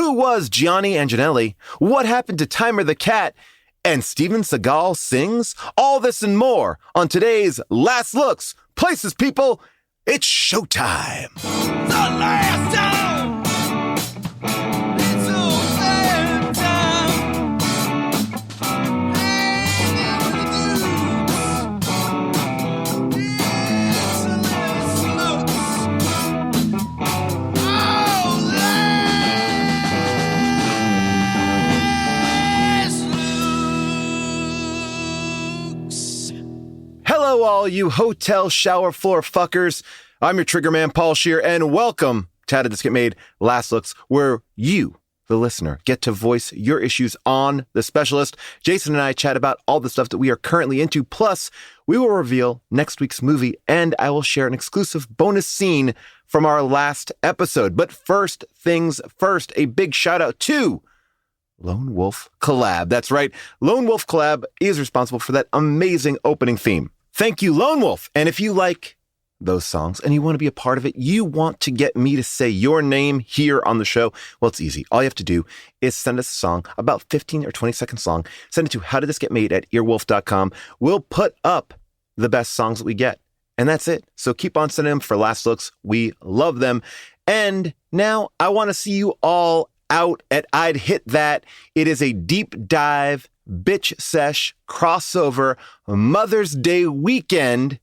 Who was Gianni Anginelli? What happened to Timer the Cat? And Steven Seagal sings? All this and more on today's Last Looks. Places, people, it's showtime. The last time. It's so damn time. Hanging with the dudes. It's the last looks. Oh, last looks. Hello, all you hotel shower floor fuckers. I'm your trigger man, Paul Scheer, and welcome to How Did This Get Made? Last Looks, where you, the listener, get to voice your issues on The Specialist. Jason and I chat about all the stuff that we are currently into, plus we will reveal next week's movie, and I will share an exclusive bonus scene from our last episode. But first things first, a big shout out to Lone Wolf Collab. That's right, Lone Wolf Collab is responsible for that amazing opening theme. Thank you, Lone Wolf. And if you like those songs and you want to be a part of it, you want to get me to say your name here on the show, well, it's easy. All you have to do is send us a song, about 15 or 20 seconds long. Send it to howdidthisgetmade@earwolf.com. We'll put up the best songs that we get. And that's it. So keep on sending them for Last Looks. We love them. And now I want to see you all out at I'd Hit That. It is a deep dive, bitch sesh, crossover, Mother's Day weekend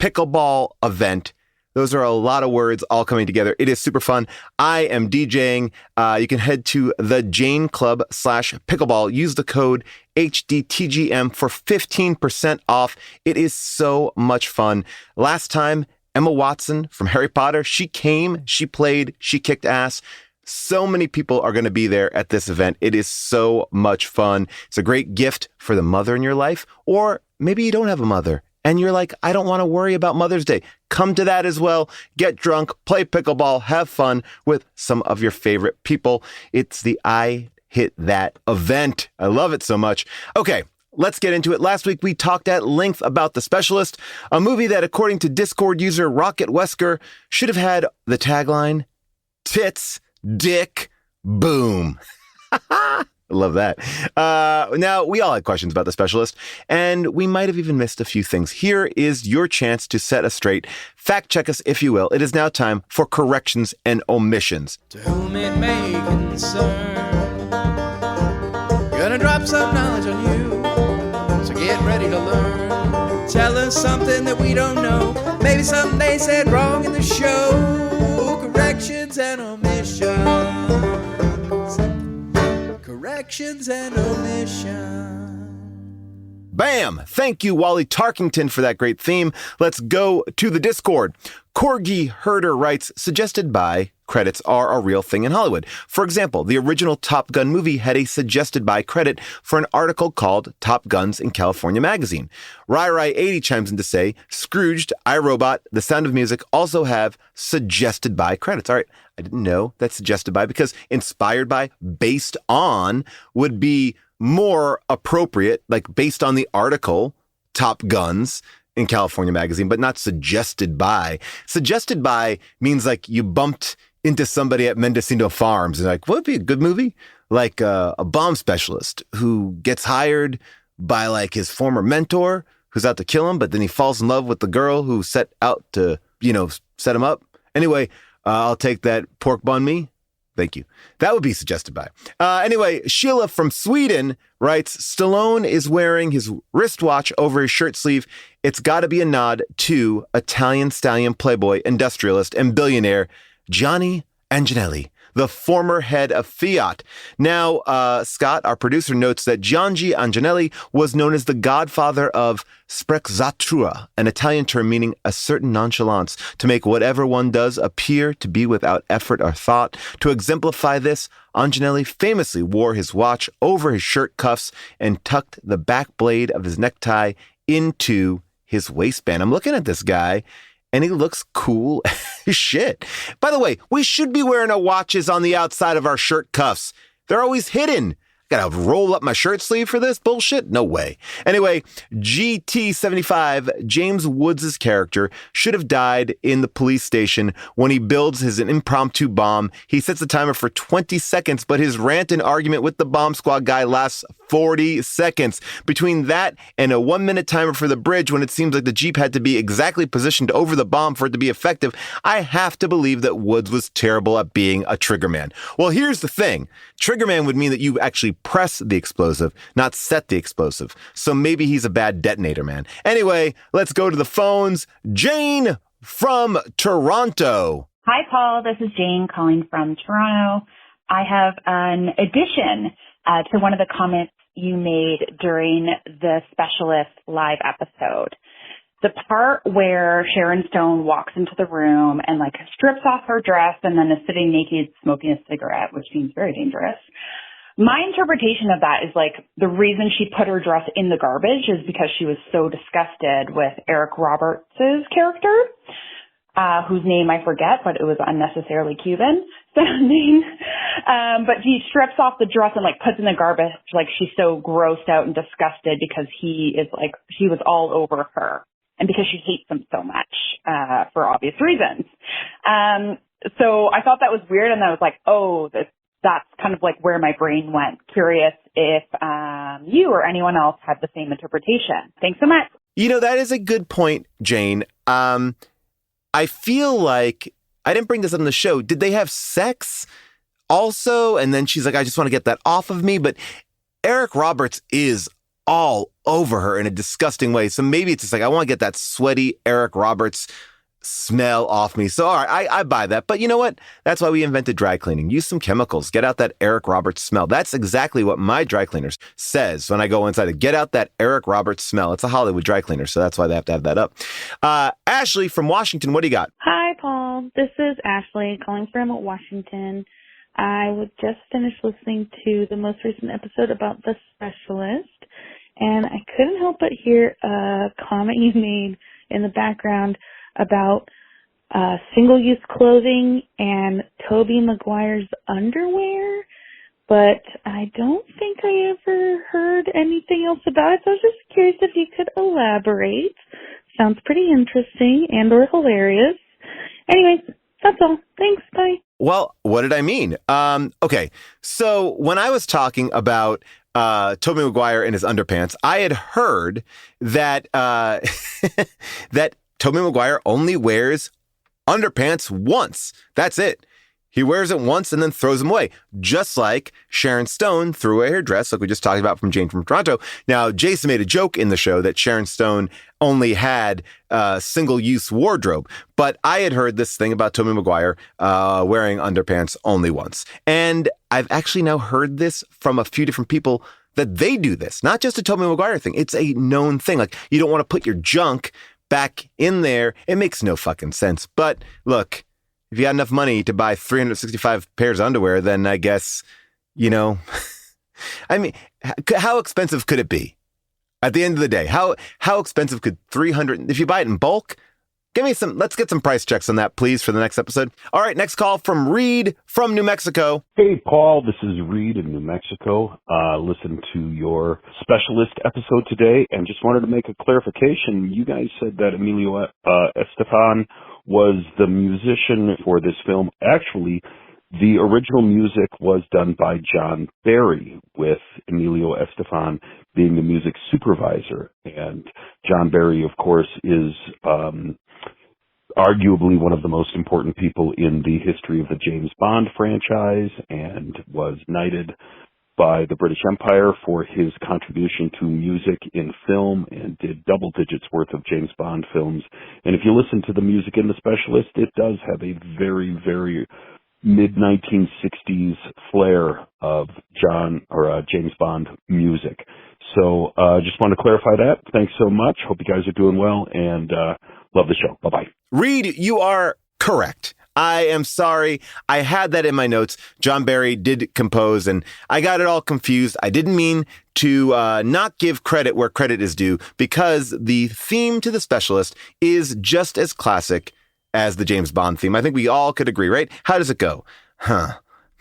pickleball event. Those are a lot of words all coming together. It is super fun. I am DJing. You can head to the Jane Club/pickleball. Use the code HDTGM for 15% off. It is so much fun. Last time, Emma Watson from Harry Potter, she came, she played, she kicked ass. So many people are going to be there at this event. It is so much fun. It's a great gift for the mother in your life, or maybe you don't have a mother and you're like, I don't want to worry about Mother's Day. Come to that as well. Get drunk, play pickleball, have fun with some of your favorite people. It's the I Hit That event. I love it so much. Okay, let's get into it. Last week, we talked at length about The Specialist, a movie that, according to Discord user Rocket Wesker, should have had the tagline, Tits, Dick, Boom. I love that. Now, we all had questions about The Specialist, and we might have even missed a few things. Here is your chance to set us straight. Fact check us, if you will. It is now time for Corrections and Omissions. To whom it may concern, gonna drop some knowledge on you, so get ready to learn. Tell us something that we don't know, maybe something they said wrong in the show. Corrections and Omissions. Corrections and Omissions. Bam! Thank you, Wally Tarkington, for that great theme. Let's go to the Discord. Corgi Herder writes, suggested by credits are a real thing in Hollywood. For example, the original Top Gun movie had a suggested by credit for an article called Top Guns in California magazine. Rye 80 chimes in to say, Scrooged, iRobot, The Sound of Music also have suggested by credits. All right, I didn't know that suggested by, because inspired by, based on would be more appropriate, like based on the article, Top Guns in California magazine, but not suggested by. Suggested by means like you bumped into somebody at Mendocino Farms and like, what would be a good movie? Like a bomb specialist who gets hired by like his former mentor who's out to kill him, but then he falls in love with the girl who set out to, set him up. Anyway, I'll take that pork bun me. Thank you. That would be suggested by. Anyway, Sheila from Sweden writes, Stallone is wearing his wristwatch over his shirt sleeve. It's got to be a nod to Italian stallion playboy, industrialist, and billionaire Gianni Anginelli, the former head of Fiat. Now, Scott, our producer, notes that Gianni Anginelli was known as the godfather of sprezzatura, an Italian term meaning a certain nonchalance, to make whatever one does appear to be without effort or thought. To exemplify this, Anginelli famously wore his watch over his shirt cuffs and tucked the back blade of his necktie into his waistband. I'm looking at this guy, and he looks cool as shit. By the way, we should be wearing our watches on the outside of our shirt cuffs. They're always hidden. Gotta roll up my shirt sleeve for this bullshit? No way. Anyway, GT75, James Woods' character, should have died in the police station when he builds his impromptu bomb. He sets the timer for 20 seconds, but his rant and argument with the bomb squad guy lasts 40 seconds. Between that and a 1-minute timer for the bridge when it seems like the Jeep had to be exactly positioned over the bomb for it to be effective, I have to believe that Woods was terrible at being a triggerman. Well, here's the thing. Triggerman would mean that you actually press the explosive, not set the explosive. So maybe he's a bad detonator man. Anyway, let's go to the phones. Jane from Toronto. Hi, Paul. This is Jane calling from Toronto. I have an addition to one of the comments you made during the Specialist live episode. The part where Sharon Stone walks into the room and like strips off her dress and then is sitting naked smoking a cigarette, which seems very dangerous. My interpretation of that is like the reason she put her dress in the garbage is because she was so disgusted with Eric Roberts' character, whose name I forget, but it was unnecessarily Cuban sounding. But she strips off the dress and like puts in the garbage like she's so grossed out and disgusted because he was all over her. And because she hates him so much, for obvious reasons. So I thought that was weird, and I was like, oh, that's kind of like where my brain went. Curious if you or anyone else had the same interpretation. Thanks so much. You know, that is a good point, Jane. I feel like, I didn't bring this up on the show. Did they have sex also? And then she's like, I just want to get that off of me. But Eric Roberts is all over her in a disgusting way. So maybe it's just like, I want to get that sweaty Eric Roberts smell off me. So all right, I buy that. But you know what? That's why we invented dry cleaning. Use some chemicals. Get out that Eric Roberts smell. That's exactly what my dry cleaner says when I go inside to get out that Eric Roberts smell. It's a Hollywood dry cleaner, so that's why they have to have that up. Ashley from Washington, what do you got? Hi, Paul. This is Ashley calling from Washington. I would just finished listening to the most recent episode about The Specialist, and I couldn't help but hear a comment you made in the background about single-use clothing and Tobey Maguire's underwear, but I don't think I ever heard anything else about it, so I was just curious if you could elaborate. Sounds pretty interesting and or hilarious. Anyway, that's all. Thanks. Bye. Well, what did I mean? Okay, so when I was talking about Tobey Maguire in his underpants, I had heard that that Tobey Maguire only wears underpants once. That's it. He wears it once and then throws them away, just like Sharon Stone threw away her dress, like we just talked about from Jane from Toronto. Now, Jason made a joke in the show that Sharon Stone only had a single-use wardrobe, but I had heard this thing about Tobey Maguire wearing underpants only once. And I've actually now heard this from a few different people that they do this, not just a Tobey Maguire thing. It's a known thing. Like, you don't want to put your junk back in there. It makes no fucking sense. But look, if you got enough money to buy 365 pairs of underwear, then I guess, you know, I mean, how expensive could it be? At the end of the day, how expensive could 300, if you buy it in bulk, let's get some price checks on that, please, for the next episode. All right, next call from Reed from New Mexico. Hey, Paul, this is Reed in New Mexico. Listened to your Specialist episode today and just wanted to make a clarification. You guys said that Emilio Estefan was the musician for this film. Actually, the original music was done by John Barry, with Emilio Estefan being the music supervisor. And John Barry, of course, is arguably one of the most important people in the history of the James Bond franchise, and was knighted by the British Empire for his contribution to music in film, and did double digits worth of James Bond films. And if you listen to the music in The Specialist, it does have a very, very mid-1960s flair of James Bond music. So just want to clarify that. Thanks so much. Hope you guys are doing well, and love the show. Bye-bye. Reed, you are correct. I am sorry. I had that in my notes. John Barry did compose, and I got it all confused. I didn't mean to not give credit where credit is due, because the theme to The Specialist is just as classic as the James Bond theme. I think we all could agree, right? How does it go?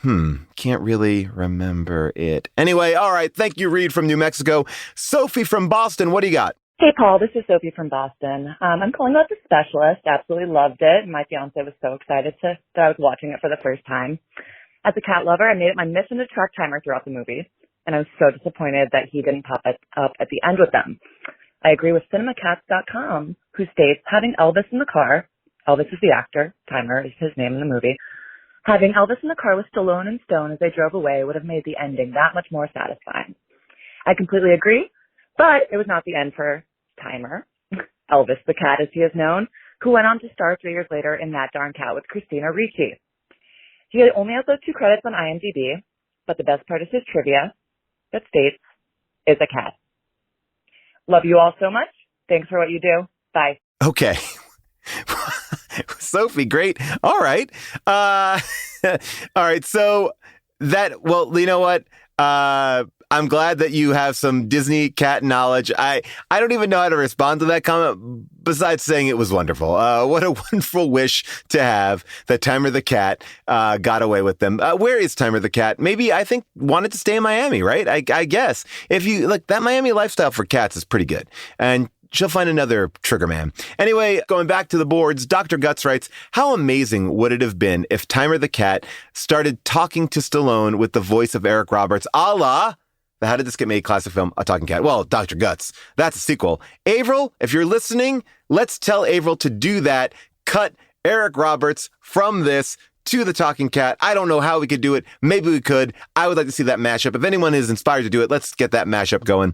Can't really remember it. Anyway, all right. Thank you, Reed from New Mexico. Sophie from Boston, what do you got? Hey, Paul, this is Sophie from Boston. I'm calling about The Specialist. Absolutely loved it. My fiance was so excited that I was watching it for the first time. As a cat lover, I made it my mission to track Timer throughout the movie, and I was so disappointed that he didn't pop up at the end with them. I agree with cinemacats.com, who states having Elvis in the car, Elvis is the actor, Timer is his name in the movie, having Elvis in the car with Stallone and Stone as they drove away would have made the ending that much more satisfying. I completely agree, but it was not the end for Timer, Elvis the cat as he is known, who went on to star 3 years later in That Darn Cat with Christina Ricci. He only has those 2 credits on IMDb, but the best part is his trivia that states, is a cat. Love you all so much. Thanks for what you do. Bye. Okay. Sophie, great. All right. All right. So well, you know what? I'm glad that you have some Disney cat knowledge. I don't even know how to respond to that comment besides saying it was wonderful. What a wonderful wish to have that Timer the cat got away with them. Where is Timer the cat? Maybe I think wanted to stay in Miami, right? I guess if you like that Miami lifestyle for cats is pretty good. And she'll find another trigger man. Anyway, going back to the boards, Dr. Guts writes, how amazing would it have been if Timer the cat started talking to Stallone with the voice of Eric Roberts, a la the How Did This Get Made classic film, A Talking Cat? Well, Dr. Guts, that's a sequel. Avril, if you're listening, let's tell Avril to do that. Cut Eric Roberts from this to the Talking Cat. I don't know how we could do it. Maybe we could. I would like to see that mashup. If anyone is inspired to do it, let's get that mashup going.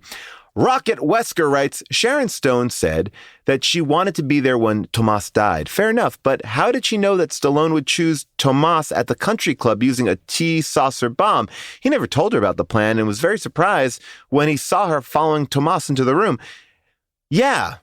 Rocket Wesker writes, Sharon Stone said that she wanted to be there when Tomas died. Fair enough, but how did she know that Stallone would choose Tomas at the country club using a tea saucer bomb? He never told her about the plan and was very surprised when he saw her following Tomas into the room. Yeah,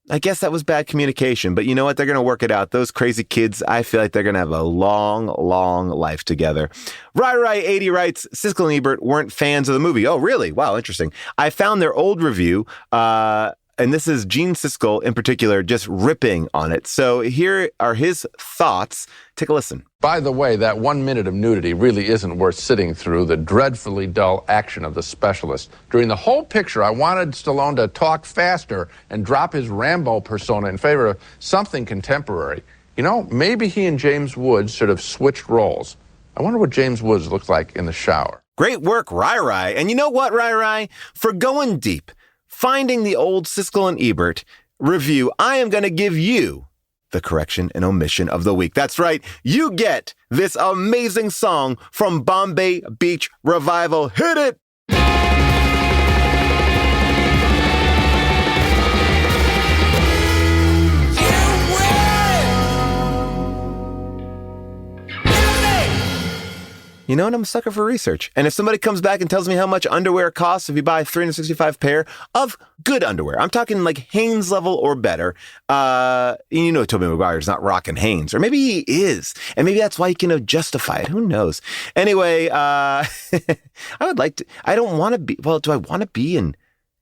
I guess that was bad communication, but you know what? They're going to work it out. Those crazy kids, I feel like they're going to have a long, long life together. Rye 80 writes, Siskel and Ebert weren't fans of the movie. Oh, really? Wow, interesting. I found their old review, and this is Gene Siskel in particular, just ripping on it. So here are his thoughts. Take a listen. By the way, that 1 minute of nudity really isn't worth sitting through the dreadfully dull action of The Specialist. During the whole picture, I wanted Stallone to talk faster and drop his Rambo persona in favor of something contemporary. You know, maybe he and James Woods should have switched roles. I wonder what James Woods looked like in the shower. Great work, Rye. And you know what, Rye? For going deep, finding the old Siskel and Ebert review, I am going to give you the correction and omission of the week. That's right. You get this amazing song from Bombay Beach Revival. Hit it! You know what? I'm a sucker for research. And if somebody comes back and tells me how much underwear costs if you buy a 365 pair of good underwear, I'm talking like Hanes level or better. You know, Tobey Maguire's not rocking Hanes, or maybe he is. And maybe that's why he can justify it. Who knows? Anyway, I would like to, I don't want to be, well, do I want to be in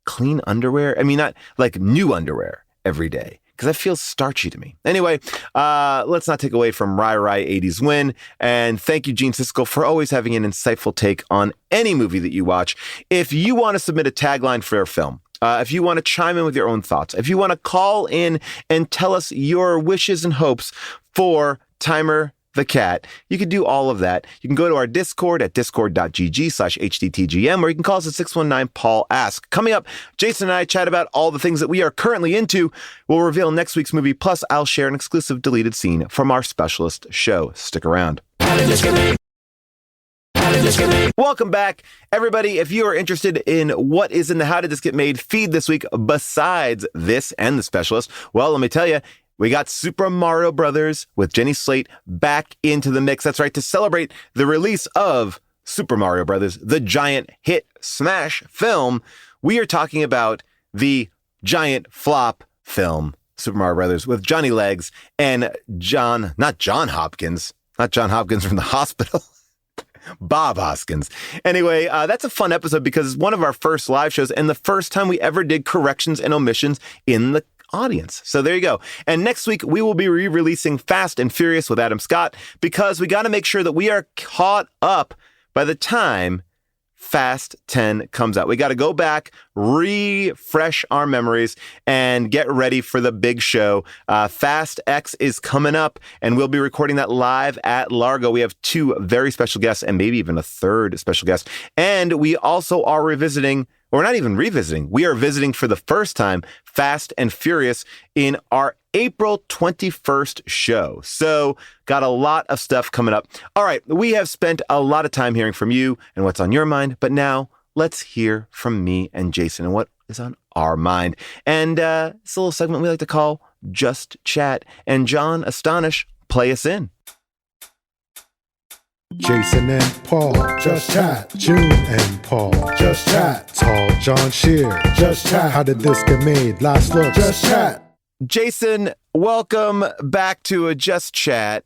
clean underwear? I mean, not like new underwear every day, because that feels starchy to me. Anyway, let's not take away from Rye 80's win. And thank you, Gene Siskel, for always having an insightful take on any movie that you watch. If you want to submit a tagline for a film, if you want to chime in with your own thoughts, if you want to call in and tell us your wishes and hopes for Timer the Cat, you can do all of that. You can go to our Discord at discord.gg/HDTGM, or you can call us at 619-PAUL-ASK. Coming up, Jason and I chat about all the things that we are currently into. We'll reveal next week's movie, plus I'll share an exclusive deleted scene from our Specialist show. Stick around. Welcome back, everybody. If you are interested in what is in the How Did This Get Made feed this week, besides this and The Specialist, well, let me tell you, we got Super Mario Brothers with Jenny Slate back into the mix. That's right, to celebrate the release of Super Mario Brothers, the giant hit smash film. We are talking about the giant flop film, Super Mario Brothers, with Johnny Legs and not John Hopkins from the hospital. Bob Hoskins. Anyway, that's a fun episode because it's one of our first live shows and the first time we ever did corrections and omissions in the audience. So there you go. And next week, we will be re-releasing Fast and Furious with Adam Scott because we got to make sure that we are caught up by the time Fast 10 comes out. We got to go back, refresh our memories, and get ready for the big show. Fast X is coming up, and we'll be recording that live at Largo. We have 2 very special guests and maybe even a 3rd special guest. And we also are revisiting, or not even revisiting, we are visiting for the first time Fast and Furious in our April 21st show. So got a lot of stuff coming up. All right, we have spent a lot of time hearing from you and what's on your mind, but now let's hear from me and Jason and what is on our mind. And it's a little segment we like to call Just Chat. And John Astonish, play us in. Jason and Paul, just chat. June and Paul, just chat. Tall John Shear, just chat. How did this get made? Last look, just chat. Jason, welcome back to a Just Chat.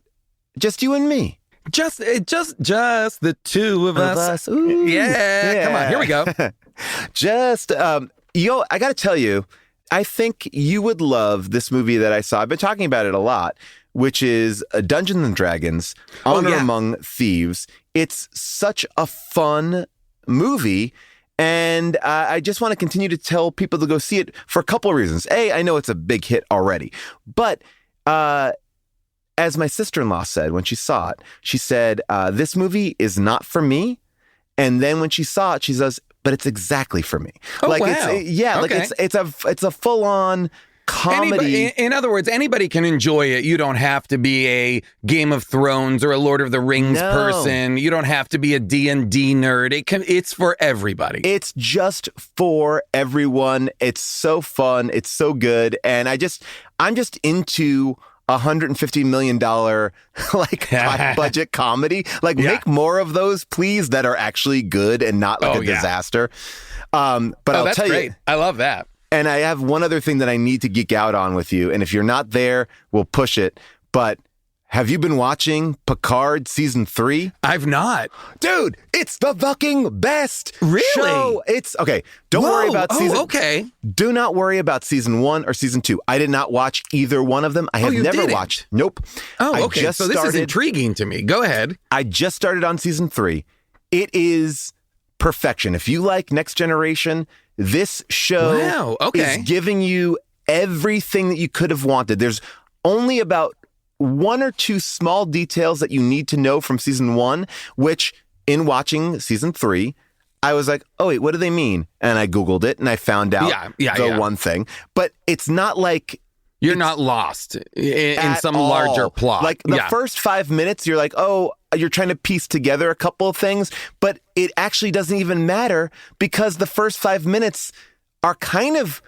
Just you and me. Just the two of us. Ooh. Yeah, come on, here we go. Just, I got to tell you, I think you would love this movie that I saw. I've been talking about it a lot, which is Dungeons and Dragons, Honor Among Thieves. It's such a fun movie. And I just want to continue to tell people to go see it for a couple of reasons. A, I know it's a big hit already. But as my sister-in-law said when she saw it, she said, this movie is not for me. And then when she saw it, she says, but it's exactly for me. Oh, like, wow. It's a full-on comedy. In other words, anybody can enjoy it. You don't have to be a Game of Thrones or a Lord of the Rings person. You don't have to be a D&D nerd. It's for everybody. It's just for everyone. It's so fun. It's so good. And I'm just into $150 million high budget comedy. Make more of those, please, that are actually good and not a disaster. But I'll tell you, I love that. And I have one other thing that I need to geek out on with you. And if you're not there, we'll push it. But have you been watching Picard season 3? I've not. Dude, it's the fucking best show. It's okay. Don't worry about season. Okay. Do not worry about season 1 or season 2. I did not watch either one of them. I have never watched. Nope. Oh, okay. So this is intriguing to me. Go ahead. I just started on season 3. It is perfection. If you like Next Generation, this show is giving you everything that you could have wanted. There's only about 1 or 2 small details that you need to know from season 1, which in watching season 3, I was like, oh, wait, what do they mean? And I Googled it and I found out one thing. But it's not like you're not lost in some larger plot. Like the first 5 minutes, you're like, oh, you're trying to piece together a couple of things, but it actually doesn't even matter because the first 5 minutes are kind of,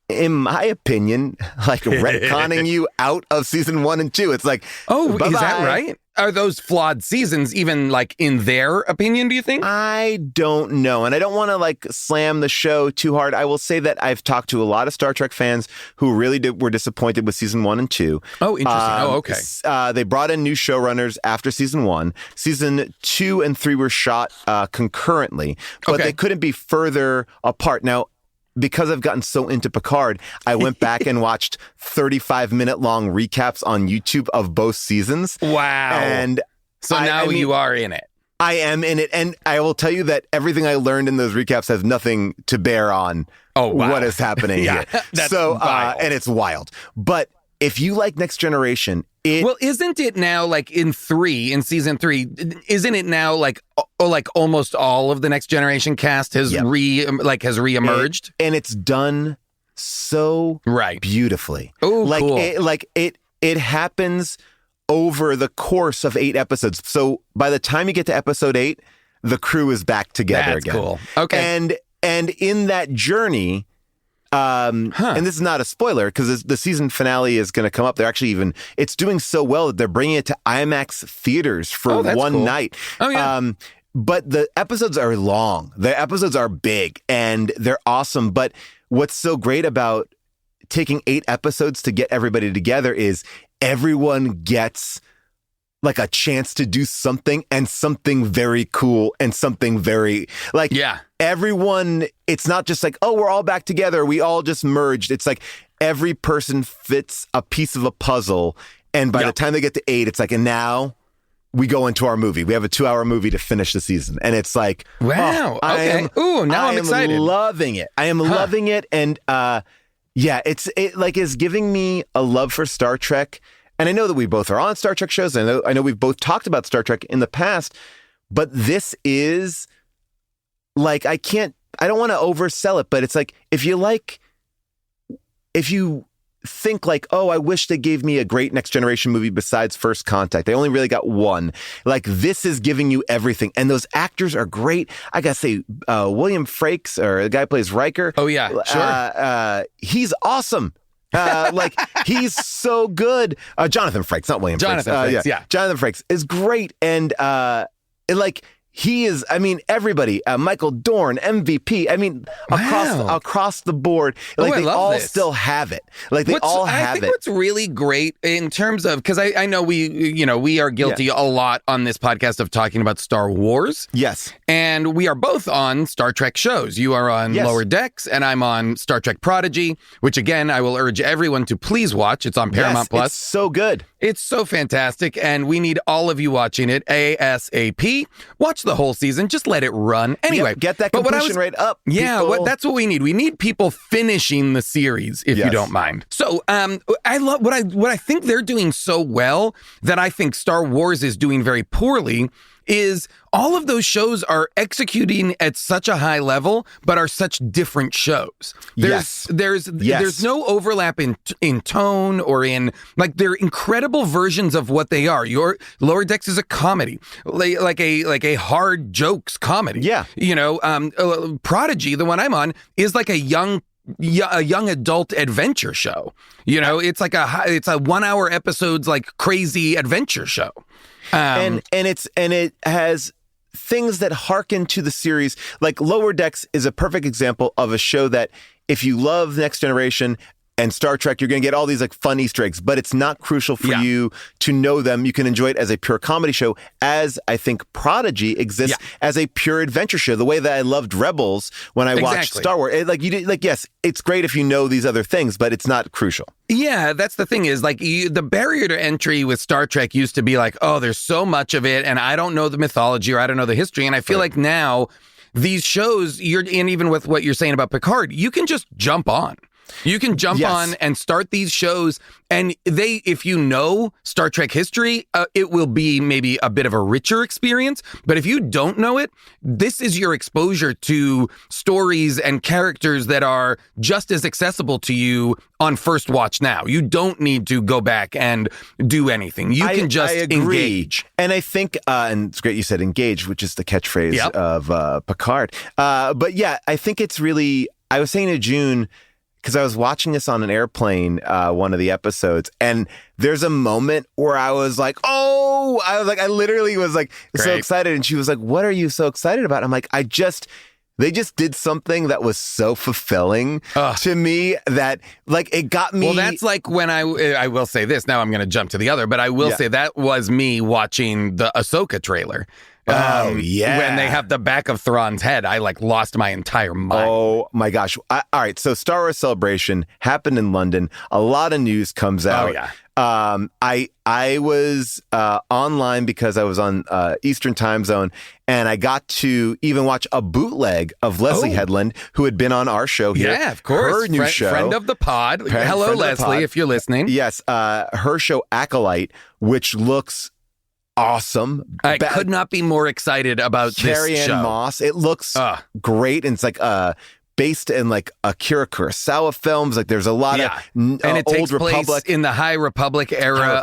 in my opinion, like retconning you out of season 1 and 2. It's like, is that right? Are those flawed seasons even like in their opinion, do you think? I don't know. And I don't want to slam the show too hard. I will say that I've talked to a lot of Star Trek fans who really were disappointed with season 1 and 2. Oh, interesting. Okay. They brought in new showrunners after season 1. Season 2 and 3 were shot concurrently, but they couldn't be further apart. Now, because I've gotten so into Picard, I went back and watched 35-minute long recaps on YouTube of both seasons. Wow. And so now you are in it. I am in it. And I will tell you that everything I learned in those recaps has nothing to bear on what is happening here. That's wild. And it's wild. But if you like Next Generation, isn't it now in season 3, isn't it now almost all of the Next Generation cast has reemerged? And it's done so beautifully. Oh, cool. It happens over the course of 8 episodes. So by the time you get to episode 8, the crew is back together again. That's cool. Okay. And in that journey, and this is not a spoiler because the season finale is going to come up. They're actually it's doing so well that they're bringing it to IMAX theaters for one night. Oh, yeah. But the episodes are long. The episodes are big and they're awesome. But what's so great about taking 8 episodes to get everybody together is everyone gets a chance to do something and something very cool and something very everyone, it's not just we're all back together. We all just merged. It's every person fits a piece of a puzzle. And by the time they get to 8, it's like, and now we go into our movie. We have a 2-hour movie to finish the season. And it's like, wow. Okay. I'm excited. I am loving it. I am loving it. And it's giving me a love for Star Trek. And I know that we both are on Star Trek shows. I know we've both talked about Star Trek in the past, but this is like, I don't want to oversell it, but it's like, if you think like, oh, I wish they gave me a great Next Generation movie besides First Contact. They only really got one. Like, this is giving you everything. And those actors are great. I gotta say, William Frakes, or the guy who plays Riker. Oh, yeah, sure. He's awesome. He's so good. Jonathan Frakes, not William Frakes. Jonathan Frakes is great. And he is, everybody, Michael Dorn, MVP, across the board, they all still have it. Like, they all have it. I think what's really great in terms of, because I know we are guilty a lot on this podcast of talking about Star Wars. Yes. And we are both on Star Trek shows. You are on Lower Decks, and I'm on Star Trek Prodigy, which, again, I will urge everyone to please watch. It's on Paramount Plus. It's so good. It's so fantastic, and we need all of you watching it ASAP. Watch the whole season. Just let it run. Anyway, get that completion rate up. Yeah, that's what we need. We need people finishing the series, if you don't mind. So, I love what I think they're doing so well that I think Star Wars is doing very poorly. Is all of those shows are executing at such a high level, but are such different shows. There's no overlap in tone or in, like, they're incredible versions of what they are. Your Lower Decks is a comedy, like a hard jokes comedy. Yeah. Prodigy, the one I'm on, is like a young adult adventure show. It's like it's a 1-hour episodes, like, crazy adventure show. And it has things that harken to the series. Like, Lower Decks is a perfect example of a show that, if you love Next Generation and Star Trek, you're going to get all these, like, fun Easter eggs, but it's not crucial for you to know them. You can enjoy it as a pure comedy show, as I think Prodigy exists as a pure adventure show. The way that I loved Rebels when I watched Star Wars. Yes, it's great if you know these other things, but it's not crucial. Yeah, that's the thing is, like, the barrier to entry with Star Trek used to be like, oh, there's so much of it, and I don't know the mythology or I don't know the history. And I feel like now these shows, and even with what you're saying about Picard, you can just jump on. You can jump on and start these shows, and if you know Star Trek history, it will be maybe a bit of a richer experience. But if you don't know it, this is your exposure to stories and characters that are just as accessible to you on first watch now. You don't need to go back and do anything. You can just engage. And I think, and it's great you said engage, which is the catchphrase of Picard. But yeah, I think it's really, I was saying to June, because I was watching this on an airplane, one of the episodes, and there's a moment where I was like, I literally was like so excited. And she was like, what are you so excited about? I'm like, they just did something that was so fulfilling to me that, like, it got me. Well, that's like when I will say this, now I'm going to jump to the other, but I will say that was me watching the Ahsoka trailer. When they have the back of Thrawn's head, I lost my entire mind. Oh my gosh. All right. So Star Wars Celebration happened in London. A lot of news comes out. Oh yeah. I was online because I was on Eastern time zone, and I got to even watch a bootleg of Leslie Headland, who had been on our show here. Yeah, of course. Her new show. Friend of the pod. Hello, Leslie, if you're listening. Yes. Her show Acolyte, which looks awesome. I could not be more excited about this show. Carrie-Anne Moss. It looks great. And it's like based in like Akira Kurosawa films. Like there's a lot of and it Old takes Republic place in the High Republic era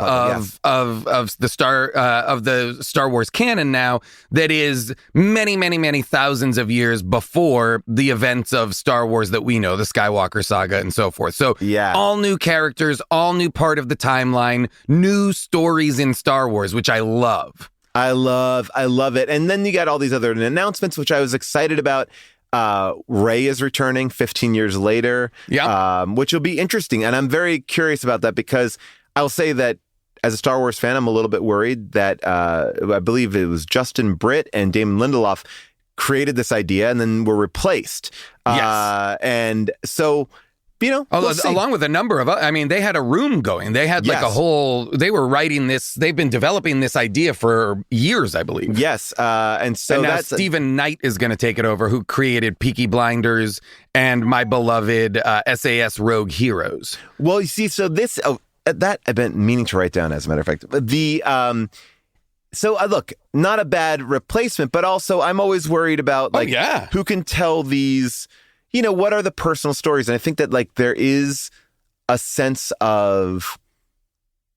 of the Star Wars canon now. That is many thousands of years before the events of Star Wars that we know, the Skywalker saga and so forth. So all new characters, all new part of the timeline, new stories in Star Wars, which I love. I love it. And then you got all these other announcements, which I was excited about. Rey is returning 15 years later, which will be interesting. And I'm very curious about that because I'll say that as a Star Wars fan, I'm a little bit worried that I believe it was Justin Britt and Damon Lindelof created this idea and then were replaced. And so along with a number of, I mean, they had a room going. They had like they were writing this. They've been developing this idea for years, I believe. Yes. And now Stephen Knight is going to take it over, who created Peaky Blinders and my beloved SAS Rogue Heroes. Well, you see, so this, that I've been meaning to write down, as a matter of fact. Look, not a bad replacement, but also I'm always worried about who can tell these, what are the personal stories? And I think that there is a sense of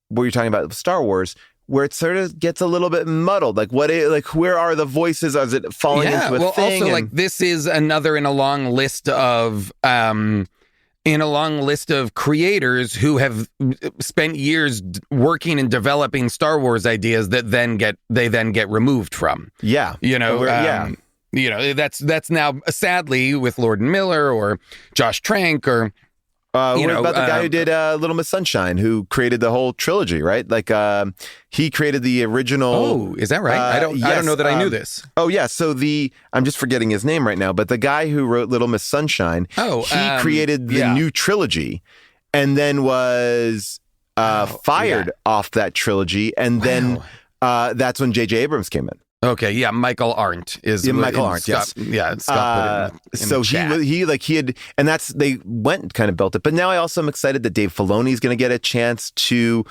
what you're talking about with Star Wars, where it sort of gets a little bit muddled. Where are the voices? Is it falling into a thing? Also, this is another in a long list of creators who have spent years working and developing Star Wars ideas that then get removed from. Yeah. That's now sadly with Lord and Miller or Josh Trank or what about the guy who did Little Miss Sunshine, who created the whole trilogy, right? He created the original. Oh, is that right? I don't know that I knew this. Oh yeah. So I'm just forgetting his name right now, but the guy who wrote Little Miss Sunshine, he created the new trilogy, and then was fired off that trilogy, and then that's when J.J. Abrams came in. Okay, yeah, Michael Arndt is Michael Arndt. Scott, yes, yeah. Scott put it in so the chat. he had, and they went and kind of built it. But now I also am excited that Dave Filoni is going to get a chance to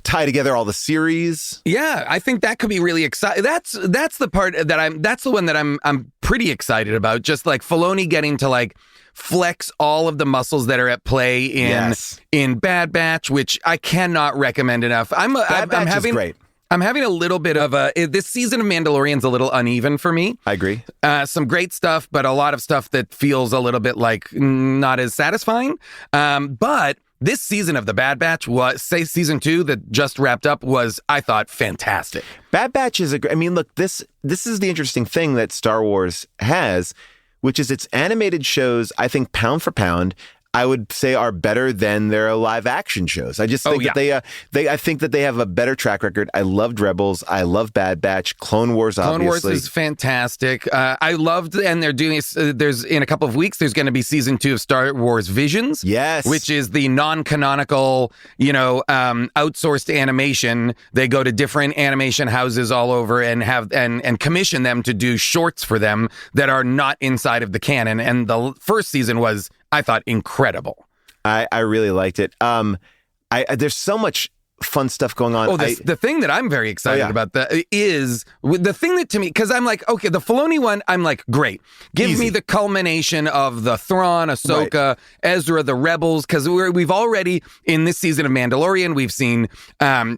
tie together all the series. Yeah, I think that could be really exciting. That's the part that's the one that I'm pretty excited about. Just Filoni getting to flex all of the muscles that are at play in Bad Batch, which I cannot recommend enough. Bad Batch is great. I'm having a little bit of this season of Mandalorian's a little uneven for me. I agree. Some great stuff, but a lot of stuff that feels a little bit not as satisfying. But this season of The Bad Batch season 2 that just wrapped up was, I thought, fantastic. Bad Batch is look, this is the interesting thing that Star Wars has, which is its animated shows, I think, pound for pound, I would say are better than their live action shows. I just think that I think that they have a better track record. I loved Rebels. I love Bad Batch. Clone Wars, obviously. Clone Wars is fantastic. I loved, and they're doing, there's in a couple of weeks, there's going to be season 2 of Star Wars Visions. Yes. Which is the non-canonical, outsourced animation. They go to different animation houses all over and have, and commission them to do shorts for them that are not inside of the canon. And the first season was, I thought, incredible. I really liked it. There's so much fun stuff going on. The thing that I'm very excited about is the thing that to me, because I'm okay, the Filoni one, I'm great. Give me the culmination of the Thrawn, Ahsoka, Ezra, the Rebels, because we've already, in this season of Mandalorian, we've seen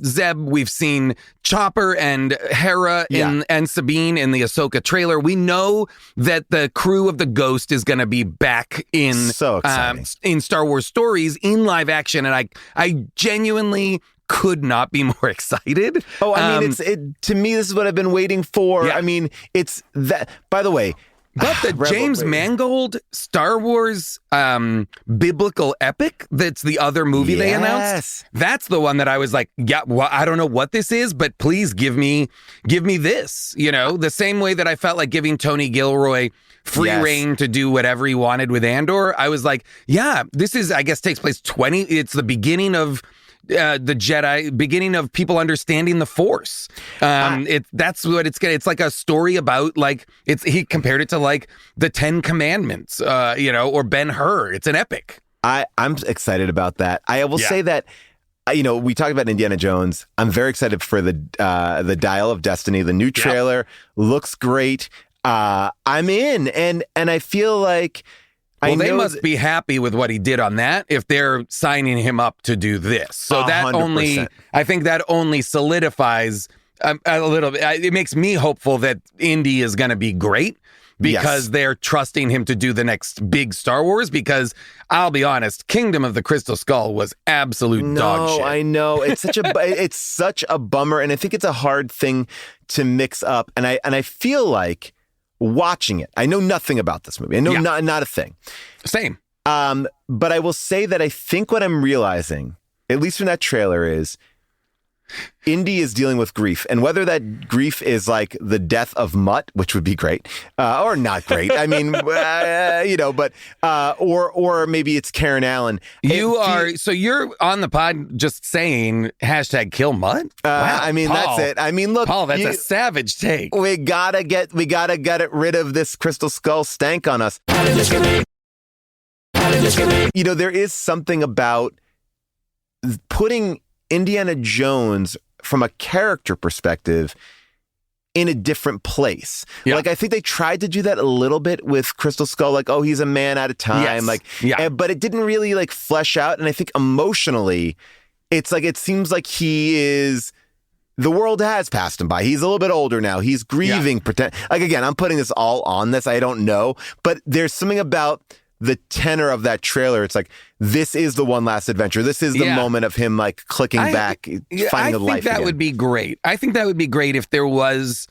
Zeb, we've seen Chopper and Hera and Sabine in the Ahsoka trailer. We know that the crew of the Ghost is going to be back in in Star Wars stories in live action, and I genuinely could not be more excited. Oh, I mean, to me, this is what I've been waiting for. Yeah. I mean, it's that, by the way. But the James Mangold Star Wars biblical epic, that's the other movie they announced. That's the one that I was I don't know what this is, but please give me this. The same way that I felt like giving Tony Gilroy free reign to do whatever he wanted with Andor. I was this is, I guess, takes place it's the beginning of the Jedi, beginning of people understanding the Force. That's what it's gonna. It's like a story about he compared it to the 10 Commandments, or Ben-Hur. It's an epic. I'm excited about that. I will say that. We talked about Indiana Jones. I'm very excited for the Dial of Destiny. The new trailer looks great. I'm in, and I feel like. Well, they must be happy with what he did on that if they're signing him up to do this. So that 100%. I think that only solidifies a little bit. It makes me hopeful that Indy is going to be great because they're trusting him to do the next big Star Wars. Because I'll be honest, Kingdom of the Crystal Skull was absolute dog shit. No, I know. It's such a bummer. And I think it's a hard thing to mix up. And I feel like, watching it, I know nothing about this movie. I know not a thing. Same. But I will say that I think what I'm realizing, at least from that trailer, is Indy is dealing with grief, and whether that grief is like the death of Mutt, which would be great, or not great. I mean, but or maybe it's Karen Allen. So you're on the pod just saying #kill Mutt? Wow, I mean, Paul, that's it. I mean, look, Paul, that's a savage take. We gotta get rid of this Crystal Skull stank on us. There is something about putting Indiana Jones from a character perspective in a different place. Yeah. Like, I think they tried to do that a little bit with Crystal Skull, like, oh, he's a man at a time. Yes. But it didn't really like flesh out. And I think emotionally, it's like, it seems like the world has passed him by. He's a little bit older now. He's grieving, again, I'm putting this all on this. I don't know, but there's something about the tenor of that trailer. It's like, this is the one last adventure. This is the moment of him like clicking back, finding a life again. I think that would be great. I think that would be great if there was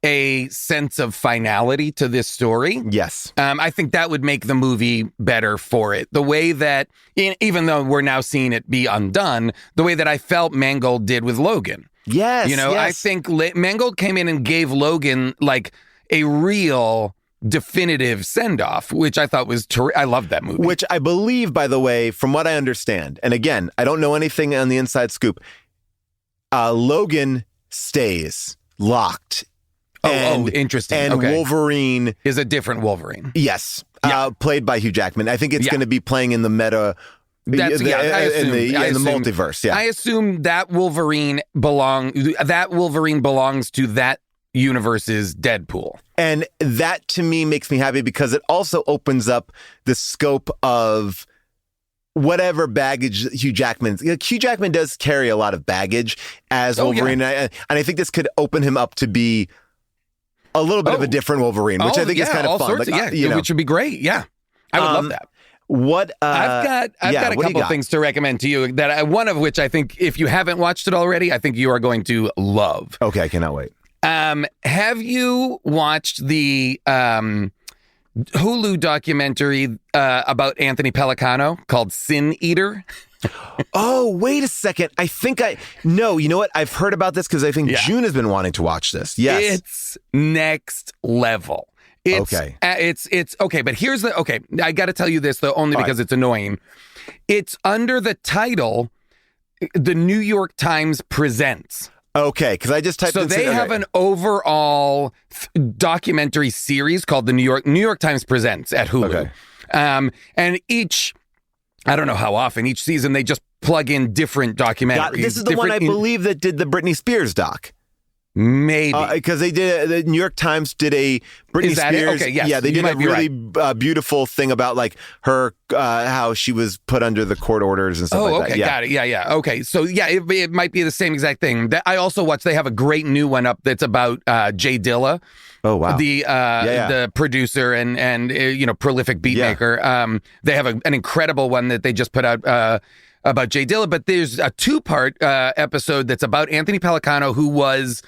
a sense of finality to this story. Yes. I think that would make the movie better for it. The way that, even though we're now seeing it be undone, the way that I felt Mangold did with Logan. Yes. I think Mangold came in and gave Logan like a real definitive send-off, which I thought was I loved that movie. Which I believe, by the way, from what I understand, and again, I don't know anything on the inside scoop, Logan stays locked. Interesting. And okay. Wolverine is a different Wolverine. Yes. Played by Hugh Jackman. I think it's going to be playing in the meta. In the multiverse. Yeah. I assume that Wolverine belongs to that universe's Deadpool. And that to me makes me happy because it also opens up the scope of whatever baggage Hugh Jackman does carry a lot of baggage as Wolverine. And I think this could open him up to be a little bit of a different Wolverine, which I think is kind of fun. Which would be great. Yeah. I would love that. I've got a couple of things to recommend to you that one of which I think if you haven't watched it already, I think you are going to love. Okay. I cannot wait. Have you watched the Hulu documentary about Anthony Pellicano called Sin Eater? Oh, wait a second. No, you know what? I've heard about this because I think June has been wanting to watch this. Yes. It's next level. It's okay. But here's I got to tell you this though, only because it's annoying. It's under the title, The New York Times Presents. Okay, because I just typed in. So they have an overall documentary series called the New York Times Presents at Hulu. Okay. And I don't know how often, each season they just plug in different documentaries. This is the one I believe that did the Britney Spears doc. Maybe. Because the New York Times did a Britney Spears. Okay, yes. Yeah, they did a really beautiful thing about like her, how she was put under the court orders and stuff like that. Got it. Yeah. Okay. So it might be the same exact thing. I also watched, they have a great new one up that's about Jay Dilla. Oh, wow. The producer and prolific beatmaker. Yeah. They have an incredible one that they just put out about Jay Dilla, but there's a 2-part episode that's about Anthony Pellicano, who was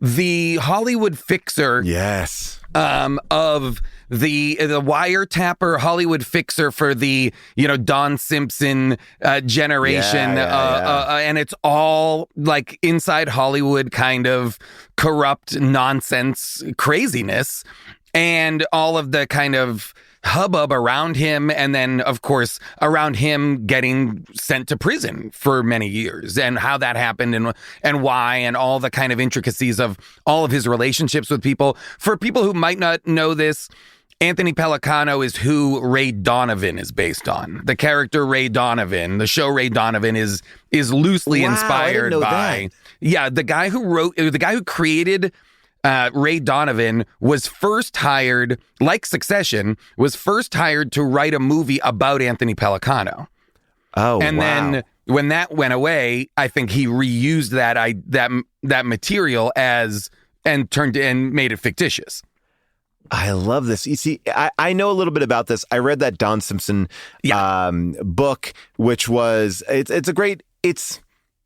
the Hollywood fixer. Yes. Of the wiretapper Hollywood fixer for the Don Simpson generation, and it's all like inside Hollywood kind of corrupt nonsense craziness, and all of the kind of hubbub around him, and then of course around him getting sent to prison for many years, and how that happened and why, and all the kind of intricacies of all of his relationships with people. For people who might not know this, Anthony Pellicano is who Ray Donovan is based on. The character Ray Donovan, the show Ray Donovan is loosely inspired by the guy who created Ray Donovan was first hired, like Succession, to write a movie about Anthony Pellicano. Oh, and then when that went away, I think he reused that material and made it fictitious. I love this. You see, I know a little bit about this. I read that Don Simpson book, which was it's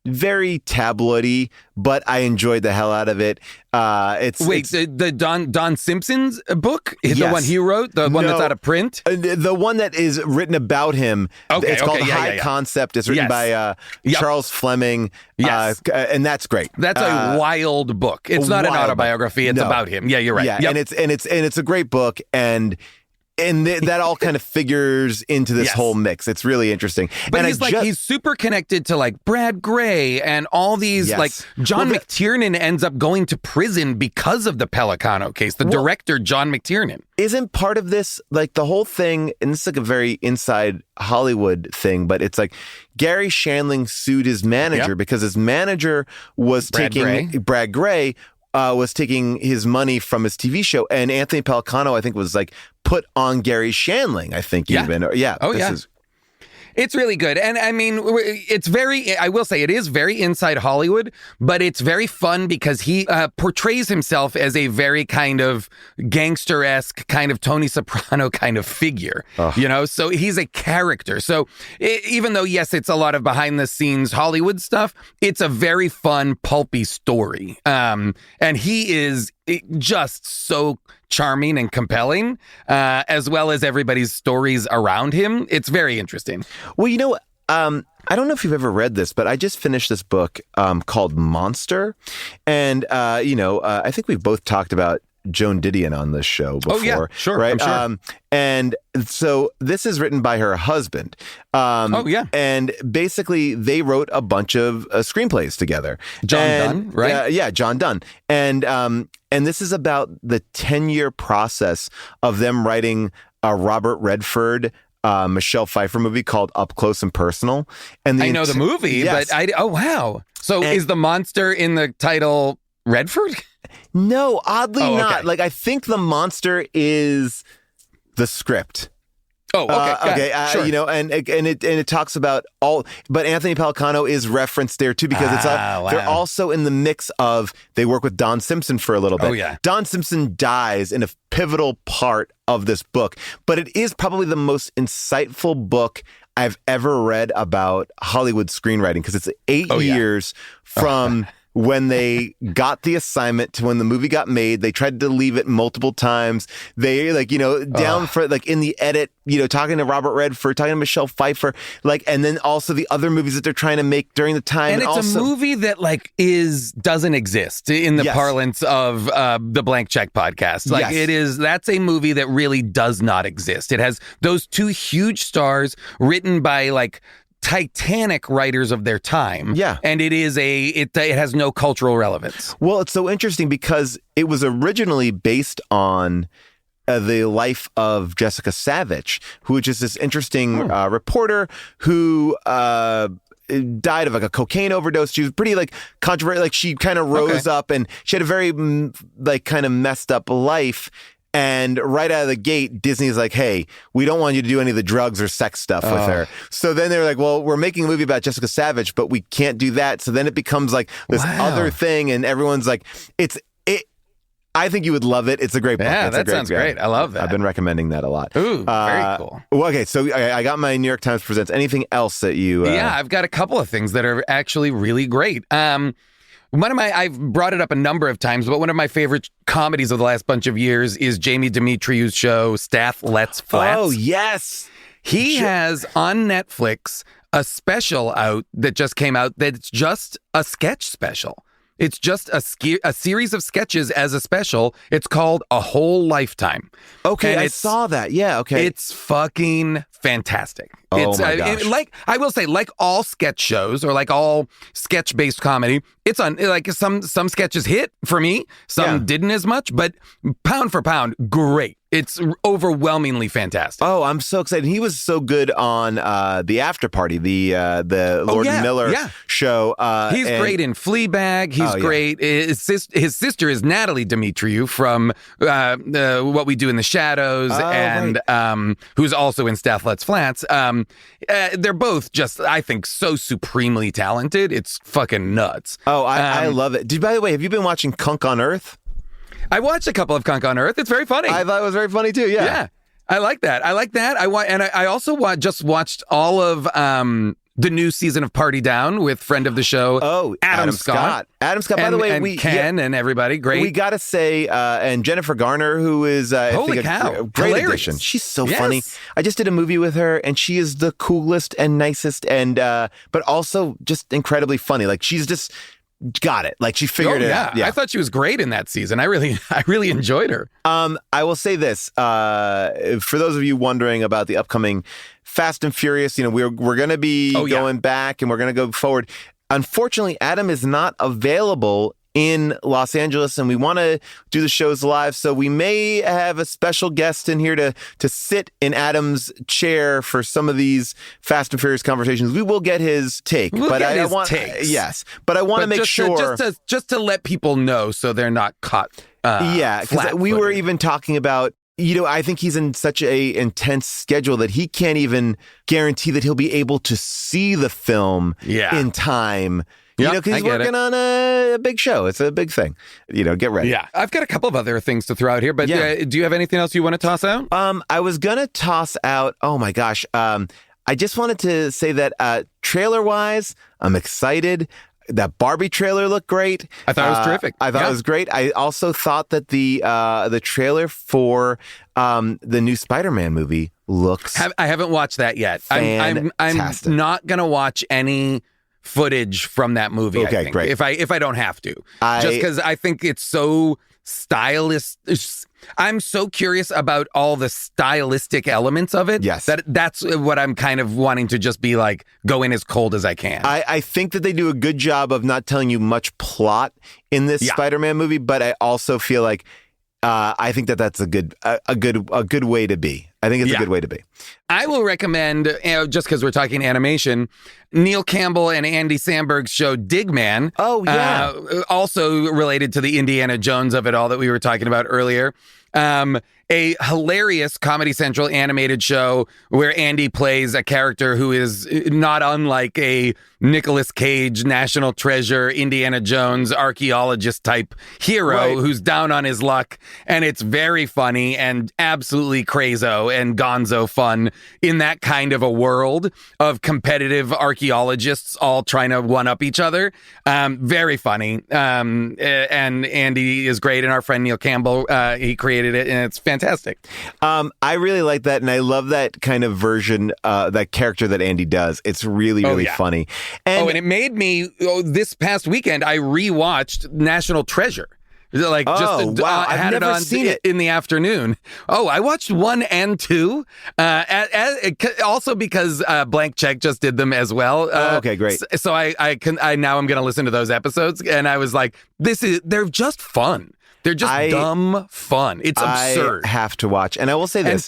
very tabloidy, but I enjoyed the hell out of it. The Don Simpson's book is the one he wrote, the one that's out of print. The one that is written about him. It's called High Concept. It's written by Charles Fleming. And that's great. That's a wild book. It's not an autobiography. It's about him. Yeah, you're right. Yeah, and it's a great book, and that all kind of figures into this whole mix. It's really interesting. But he's super connected to like Brad Gray and all these like John McTiernan ends up going to prison because of the Pellicano case. The director, John McTiernan. Isn't part of this like the whole thing, and this is like a very inside Hollywood thing, but it's like Gary Shandling sued his manager because his manager was Brad Gray was taking his money from his TV show, and Anthony Pellicano, I think, was like put on Gary Shandling, I think even. It's really good. And I mean, I will say it is very inside Hollywood, but it's very fun because he portrays himself as a very kind of gangster-esque, kind of Tony Soprano kind of figure, so he's a character. So even though, yes, it's a lot of behind the scenes Hollywood stuff, it's a very fun, pulpy story. And he is just so charming and compelling, as well as everybody's stories around him. It's very interesting. Well, I don't know if you've ever read this, but I just finished this book called Monster. And, I think we've both talked about Joan Didion on this show before. Oh, yeah, sure. Right? I'm sure. And so this is written by her husband. And basically they wrote a bunch of screenplays together. Dunne, right? John Dunne. And this is about the 10-year process of them writing a Robert Redford, Michelle Pfeiffer movie called Up Close and Personal. And I know the movie, but wow. So is the monster in the title Redford? No, oddly not. Like, I think the monster is the script. Oh, okay. Sure. And it talks about but Anthony Pellicano is referenced there too, because they're also in the mix of, they work with Don Simpson for a little bit. Oh, yeah. Don Simpson dies in a pivotal part of this book, but it is probably the most insightful book I've ever read about Hollywood screenwriting, because it's 8 years from when they got the assignment to when the movie got made. They tried to leave it multiple times. They down for in the edit, talking to Robert Redford, talking to Michelle Pfeiffer, and then also the other movies that they're trying to make during the time. And it's a movie that doesn't exist in the parlance of the Blank Check podcast. That's a movie that really does not exist. It has those two huge stars written by Titanic writers of their time. Yeah. And it has no cultural relevance. Well, it's so interesting because it was originally based on the life of Jessica Savage, who is just this interesting reporter who died of a cocaine overdose. She was pretty controversial. She kind of rose up, and she had a very kind of messed up life. And right out of the gate, Disney's like, hey, we don't want you to do any of the drugs or sex stuff with her. So then they're like, well, we're making a movie about Jessica Savage, but we can't do that. So then it becomes this other thing, and everyone's like, I think you would love it. It's a great book. Yeah, that sounds great. I love that. I've been recommending that a lot. Ooh, very cool. Well, okay, so I got my New York Times Presents. Anything else that you... Yeah, I've got a couple of things that are actually really great. I've brought it up a number of times, but one of my favorite comedies of the last bunch of years is Jamie Demetriou's show, Stath Lets Flats. Oh, yes. He has on Netflix a special out that just came out that's just a sketch special. It's just a series of sketches as a special. It's called A Whole Lifetime. Okay, I saw that. Yeah, okay. It's fucking fantastic. Oh my gosh. I will say, like all sketch shows or like all sketch-based comedy, it's on some sketches hit for me, some didn't as much, but pound for pound, great. It's overwhelmingly fantastic. Oh, I'm so excited. He was so good on the After Party, the Lord Miller show. He's great in Fleabag. He's great. His sister is Natalie Demetriou from What We Do in the Shadows, who's also in Stath Lets Flats. They're both just, I think, so supremely talented. It's fucking nuts. Oh, I love it. By the way, have you been watching Cunk on Earth? I watched a couple of Cunk on Earth. It's very funny. I thought it was very funny too. Yeah. I like that. I also just watched all of the new season of Party Down with friend of the show, Adam Scott. Adam Scott, by the way, and Ken and everybody, great. We got to say, and Jennifer Garner, who is holy cow, great hilarious. addition. She's so funny. I just did a movie with her, and she is the coolest and nicest, and but also just incredibly funny. Like she's just got it. Like she figured it out. Yeah, I thought she was great in that season. I really enjoyed her. I will say this for those of you wondering about the upcoming Fast and Furious. We're going to be going back and we're going to go forward. Unfortunately, Adam is not available in Los Angeles, and we want to do the shows live, so we may have a special guest in here to sit in Adam's chair for some of these Fast and Furious conversations. We will get his take, but I want to make sure just to let people know so they're not caught. Because we were even talking about. I think he's in such a intense schedule that he can't even guarantee that he'll be able to see the film in time. Because he's working on a big show. It's a big thing. Get ready. Yeah. I've got a couple of other things to throw out here, but do you have anything else you want to toss out? I was going to toss out, oh my gosh. I just wanted to say that trailer-wise, I'm excited. That Barbie trailer looked great. I thought it was terrific. I thought it was great. I also thought that the trailer for the new Spider-Man movie looks. I haven't watched that yet. I'm not gonna watch any footage from that movie. Okay, I think, great. If I don't have to, just because I think it's so stylish. I'm so curious about all the stylistic elements of it. Yes. That's what I'm kind of wanting to just be like, go in as cold as I can. I think that they do a good job of not telling you much plot in this Spider-Man movie, but I also feel like I think that's a good way to be. I think it's a good way to be. I will recommend, just because we're talking animation, Neil Campbell and Andy Samberg's show Digman. Oh, yeah. Also related to the Indiana Jones of it all that we were talking about earlier. A hilarious Comedy Central animated show where Andy plays a character who is not unlike a Nicolas Cage, National Treasure, Indiana Jones, archaeologist type hero who's down on his luck. And it's very funny and absolutely crazo and gonzo fun in that kind of a world of competitive archaeologists all trying to one-up each other. Very funny. And Andy is great. And our friend Neil Campbell, he created it, and it's fantastic. I really like that, and I love that kind of version, that character that Andy does. It's really, really funny. And it made me, this past weekend, I rewatched National Treasure. Like, wow. I've never seen it in the afternoon. Oh, I watched 1 and 2. Also because Blank Check just did them as well. Okay, great. So I now I'm going to listen to those episodes, and I was like, they're just fun. They're just dumb fun. It's absurd. I have to watch. And I will say this.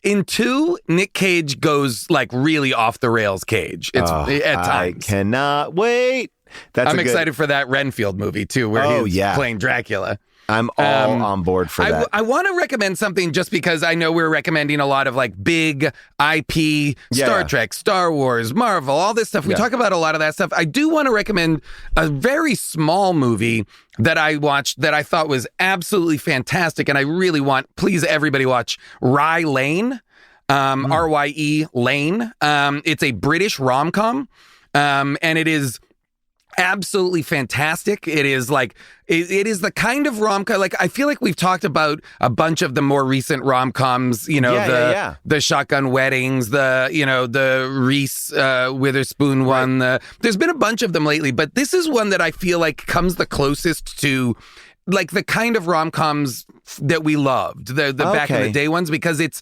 In two, Nick Cage goes like really off the rails Cage. It's at times. I cannot wait. I'm excited for that Renfield movie too, where he's playing Dracula. I'm all on board for that. I want to recommend something just because I know we're recommending a lot of like big IP, Star Trek, Star Wars, Marvel, all this stuff. We talk about a lot of that stuff. I do want to recommend a very small movie that I watched that I thought was absolutely fantastic. And I really want, please everybody watch Rye Lane, R-Y-E Lane. It's a British rom-com, and it is absolutely fantastic. It is like, it is the kind of rom-com, like I feel like we've talked about a bunch of the more recent rom-coms, the Shotgun Weddings, the Reese Witherspoon one. There's been a bunch of them lately, but this is one that I feel like comes the closest to like the kind of rom-coms that we loved, the back in the day ones, because it's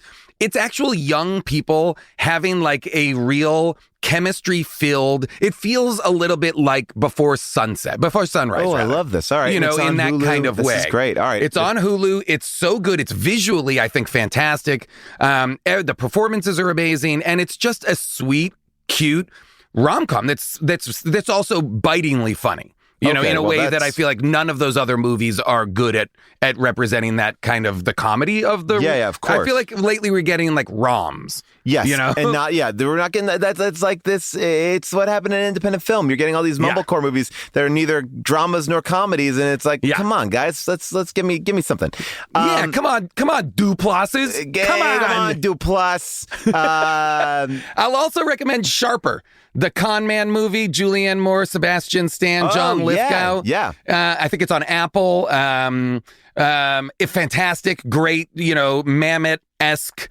actual young people having like a real chemistry filled. It feels a little bit like Before Sunrise. Oh, I love this. All right. In that Hulu. Kind of way. This is great. All right. It's on Hulu. It's so good. It's visually, I think, fantastic. The performances are amazing. And it's just a sweet, cute rom-com that's also bitingly funny. in a way that I feel like none of those other movies are good at representing that kind of the comedy of the. Yeah, of course. I feel like lately we're getting like ROMs. Yes, and we're not getting that. That's like this. It's what happened in independent film. You're getting all these mumblecore movies that are neither dramas nor comedies, and it's like, come on, guys, let's give me something. Come on, Duplosses, come on, Duplass. I'll also recommend Sharper, the Con Man movie. Julianne Moore, Sebastian Stan, John Lithgow. Yeah. I think it's on Apple. Fantastic, great, Mamet-esque,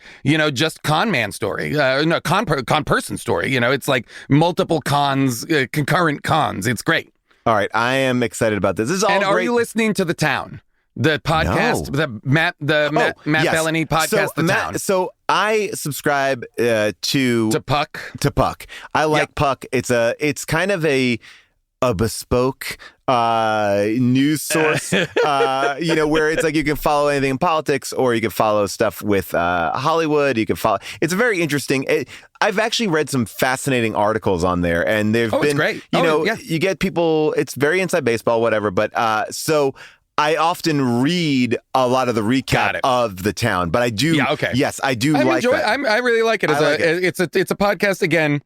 just con man story. Con person story. It's like multiple cons, concurrent cons. It's great. All right, I am excited about this. This is all and great. Are you listening to The Town? The podcast, No. Matt Belloni podcast, The Town. So I subscribe to Puck. To Puck. I like Puck. It's kind of a bespoke news source, where it's like you can follow anything in politics, or you can follow stuff with Hollywood. You can follow. It's very interesting. I've actually read some fascinating articles on there, and they've been it's great. You get people. It's very inside baseball, whatever. But so. I often read a lot of the recap of The Town, but I do. Yeah, okay. Yes, I do like that. I really like it. It's a podcast. Again,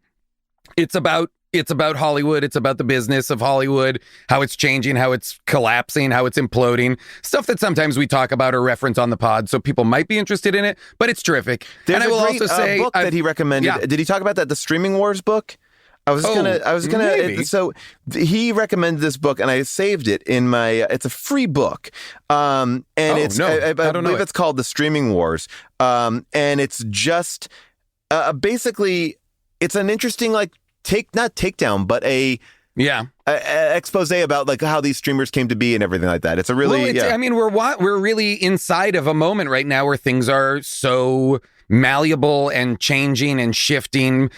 it's about Hollywood. It's about the business of Hollywood, how it's changing, how it's collapsing, how it's imploding. Stuff that sometimes we talk about or reference on the pod, so people might be interested in it. But it's terrific. There's and I will great, also say book that he recommended. Yeah. Did he talk about that? The Streaming Wars book. I was gonna. So he recommended this book, and I saved it in my. It's a free book, and it's. I believe it's called The Streaming Wars, and it's just basically it's an interesting not takedown, but a expose about like how these streamers came to be and everything like that. It's a really. I mean, we're really inside of a moment right now where things are so malleable and changing and shifting.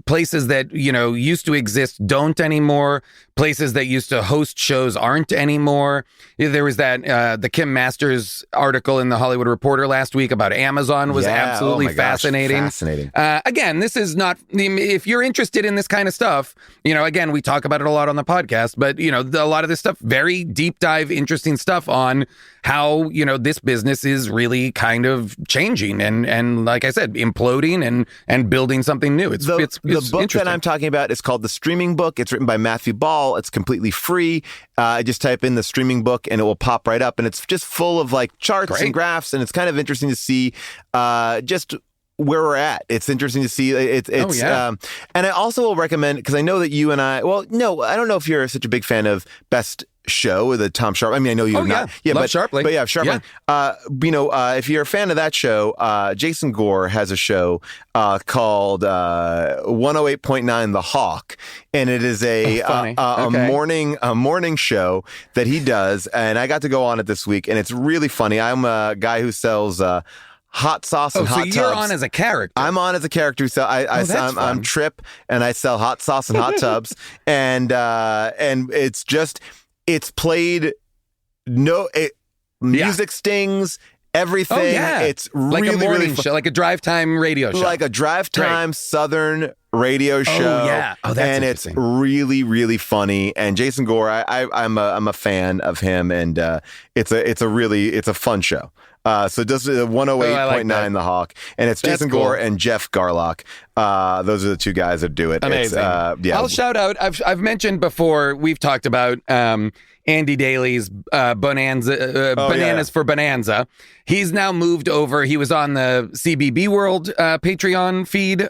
Places that used to exist don't anymore. Places that used to host shows aren't anymore. There was that the Kim Masters article in the Hollywood Reporter last week about Amazon was absolutely fascinating. Fascinating. Again, this is not. If you're interested in this kind of stuff, again, we talk about it a lot on the podcast, but a lot of this stuff, very deep dive, interesting stuff on how this business is really kind of changing and like I said, imploding and building something new. It's the book that I'm talking about is called The Streaming Book. It's written by Matthew Ball. It's completely free. I just type in The Streaming Book and it will pop right up, and it's just full of like charts and graphs, and it's kind of interesting to see just where we're at. It's interesting to see. And I also will recommend, because I know that you and I don't know if you're such a big fan of Best Show, the Tom Sharp. I mean, I know you're not. Yeah, Love Sharpling. But yeah, Sharpling. Yeah. If you're a fan of that show, Jason Gore has a show called 108.9 The Hawk, and it is a morning show that he does, and I got to go on it this week, and it's really funny. I'm a guy who sells hot sauce and hot tubs. So you're on as a character. I'm on as a character. So I'm Trip, and I sell hot sauce and hot tubs, and it's just. It's played music stings, everything. Oh, yeah. It's really, like a morning really show, like a drive time radio show. Like a drive time Southern radio show. Oh, yeah. Oh, that's and it's really, really funny. And Jason Gore, I'm a fan of him, and it's a fun show. So just 108.9 The Hawk, and it's Jason Gore and Jeff Garlock. Those are the two guys that do it. Amazing. I'll shout out. I've mentioned before. We've talked about Andy Daly's Bananas for Bonanza. He's now moved over. He was on the CBB World Patreon feed.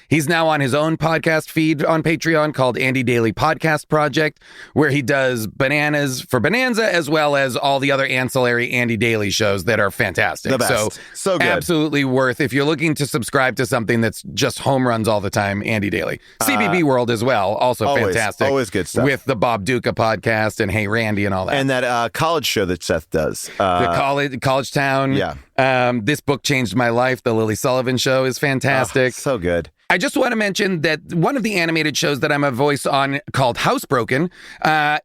He's now on his own podcast feed on Patreon called Andy Daly Podcast Project, where he does Bananas for Bonanza as well as all the other ancillary Andy Daly shows that are fantastic. The best. So good. Absolutely worth. If you're looking to subscribe to something that's just home runs all the time, Andy Daly. CBB World as well. Also fantastic. Always good stuff. With the Bob Duca podcast and Hey Randy and all that. And that college show that Seth does. The College Town. Yeah. This book changed my life. The Lily Sullivan Show is fantastic. So good. I just want to mention that one of the animated shows that I'm a voice on called HouseBroken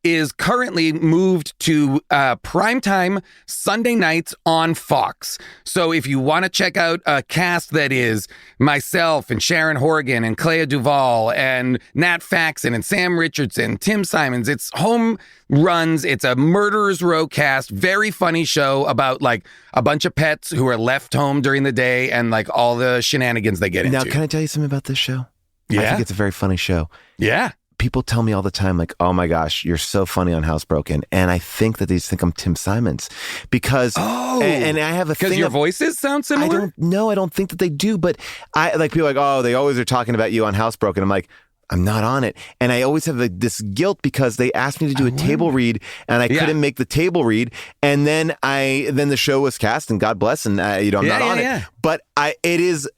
is currently moved to primetime Sunday nights on Fox. So if you want to check out a cast that is myself and Sharon Horgan and Clea Duvall and Nat Faxon and Sam Richardson, Tim Simons, it's home runs. It's a murderer's row cast. Very funny show about like a bunch of pets who are left home during the day and like all the shenanigans they get into. Now, can I tell you something about this show? Yeah. I think it's a very funny show. Yeah. People tell me all the time, like, oh my gosh, you're so funny on HouseBroken. And I think that they just think I'm Tim Simons because, and I have a thing. Because your voices sound similar? I don't think that they do, but I like people are like, oh, they always are talking about you on HouseBroken. I'm like, I'm not on it. And I always have this guilt because they asked me to do a table read and I couldn't make the table read. And then the show was cast and God bless. And I'm not on it. But it has